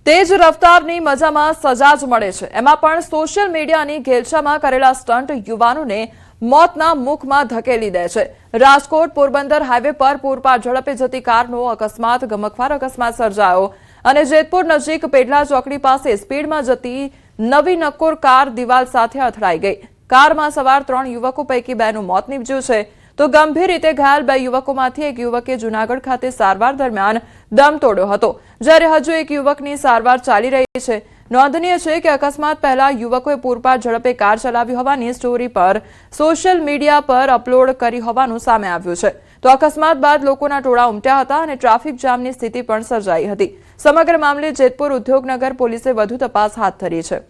તેજ રફતારની મજામાં સજા જ મળે છે, એમાં પણ સોશિયલ મીડિયાની ઘેલછામાં કરેલા સ્ટન્ટ યુવાનોને મોતના મુખમાં ધકેલી દે છે। રાજકોટ પોરબંદર હાઈવે પર પૂરપાટ ઝડપે જતી કારનો અકસ્માત ગમખ્વાર અકસ્માત સર્જાયો અને જેતપુર નજીક પેડલા ચોકડી પાસે સ્પીડમાં જતી નવી નક્કોર કાર દિવાલ સાથે અથડાઈ ગઈ। કારમાં સવાર 3 યુવકો પૈકી 2નું મોત નીપજ્યું છે, તો ગંભીર રીતે ઘાયલ 2 યુવકોમાંથી એક યુવકે જૂનાગઢ ખાતે સારવાર દરમિયાન દમ તોડ્યો હતો, જ્યારે હજુ એક યુવકની સારવાર ચાલી રહી છે। નોંધનીય છે કે અકસ્માત પહેલા યુવકોએ પૂરપાટ ઝડપે કાર ચલાવી હોવાની સ્ટોરી પર સોશિયલ મીડિયા પર અપલોડ કરી હોવાનું સામે આવ્યું છે। તો અકસ્માત બાદ લોકોના ટોળા ઉમટ્યા હતા અને ટ્રાફિક જામની સ્થિતિ પણ સર્જાઈ હતી। સમગ્ર મામલે જેતપુર ઉદ્યોગનગર પોલીસે વધુ તપાસ હાથ ધરી છે।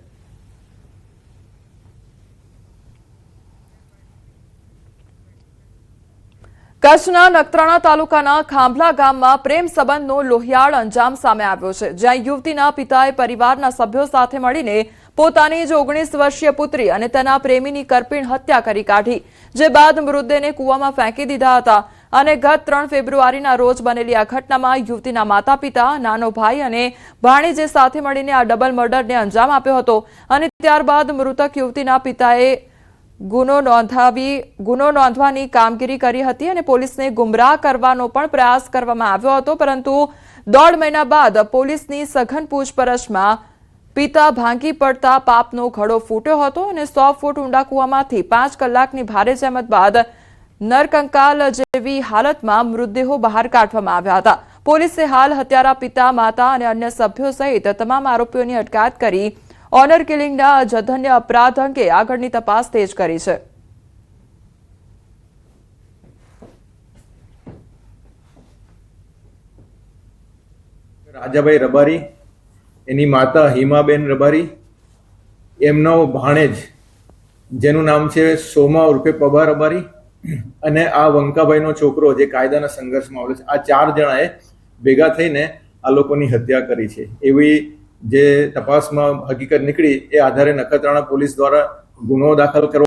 કચ્છના નખત્રાણા તાલુકાના ખાંભલા ગામમાં પ્રેમ સંબંધનો લોહિયાળ અંજામ સામે આવ્યો છે, જ્યાં યુવતીના પિતાએ પરિવારના સભ્યો સાથે મળીને પોતાની જ 19 વર્ષીય પુત્રી અને તેના પ્રેમીની કરપીણ હત્યા કરી કાઢી, જે બાદ મૃતદેહને કૂવામાં ફેંકી દીધા હતા। અને ગત 3 ફેબ્રુઆરીના રોજ બનેલી આ ઘટનામાં યુવતીના માતા પિતા, નાનો ભાઈ અને ભાણીજે સાથે મળીને આ ડબલ મર્ડરને અંજામ આપ્યો હતો અને ત્યારબાદ મૃતક યુવતીના પિતાએ ગુનો નોંધવાની કામગીરી કરી હતી અને પોલીસને ગુમરાહ કરવાનો પણ પ્રયાસ કરવામાં આવ્યો હતો, પરંતુ 1.5 મહિના બાદ પોલીસની સઘન પૂછપરછમાં પિતા ભાંગી પડતા પાપનો ઘડો ફૂટ્યો હતો અને 100 ફૂટ ઊંડા કૂવામાંથી 5 કલાકની ભારે જહેમત બાદ નરકંકાલ જેવી હાલતમાં મૃતદેહો બહાર કાઢવામાં આવ્યા હતા। પોલીસે હાલ હત્યારા પિતા, માતા અને અન્ય સભ્યો સહિત તમામ આરોપીઓની અટકાયત કરી ઓનર કિલિંગના જધન્ય અપરાધ અંગે આગળની તપાસ તેજ કરી છે। રાજાભાઈ રબારી, એની માતા હિમાબેન રબારી, એમનો ભાણેજ જેનું નામ છે સોમા ઉર્ફે પબા રબારી અને આ વંકાભાઈનો છોકરો જે કાયદાના સંઘર્ષમાં આવેલો છે, આ 4 જણાએ ભેગા થઈને આ લોકોની હત્યા કરી છે એવી જે તપાસમાં હકીકત નીકળી, એ આધારે નખત્રાણા પોલીસ દ્વારા ગુનો દાખલ કરવા